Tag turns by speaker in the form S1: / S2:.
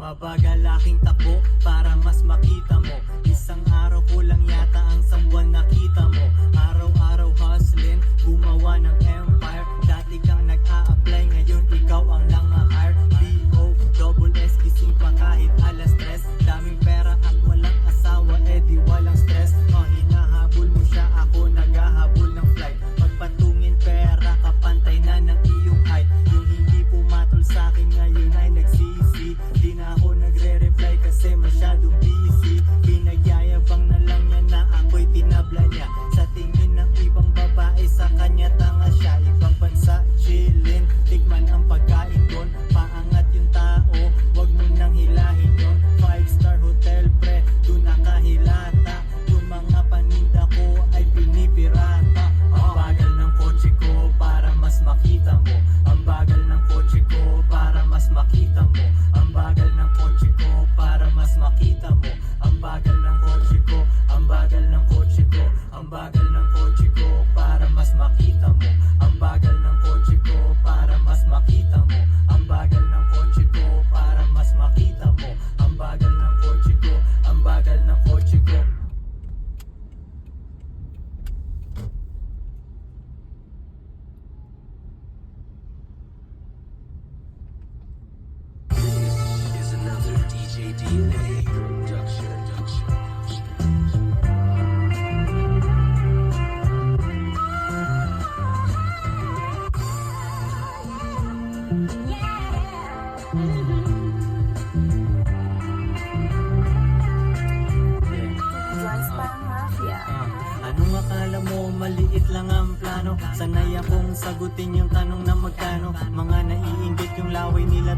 S1: Mabagal aking takbo para mas makita mo. Isang araw ko lang yata ang buwan nakita mo. Araw-araw hustling, gumawa ng empire. Dati kang nag-a-apply, ngayon ikaw ang nang-hire. B-O-double-S, gising pa kahit alas 3. Daming pera at walang asawa, di walang stress. Hinahabol mo siya, ako naghahabol ng flight. Pagpatungin pera, kapantay na ng iyong height. Yung hindi pumatol sa'kin ngayon ay nagsisi. Di na ako nagre-reply kasi masyadong busy. Pinagyayabang na lang niya na ako'y tinabla niya. Sa tingin ng ibang babae, sa kanya tanga siya. Ibang bansa, chillin', tikman ang pagkain doon. Paangat yung tao, wag mo nang hilahin yun. 5-star hotel pre, doon nakahilata. Yung mga paninda ko ay pinipirata. Ang bagal ng kotse ko para mas makita mo. Ang bagal ng kotse ko para mas makita mo. Ang bagal ng kotse ko para mas makita mo. Ang bagal ng kotse ko, ang bagal ng kotse ko. Ang bagal ng kotse ko para mas makita mo. Ang bagal ng kotse ko para mas makita mo. Ang bagal ng kotse ko para mas makita mo. Ang bagal ng kotse ko, ang bagal ng kotse ko.
S2: Is another DJ DNA production.
S1: Anong akala mo maliit lang ang plano? Sanay akong sagutin yung tanong na magkano. Mga naiinggit yung laway nila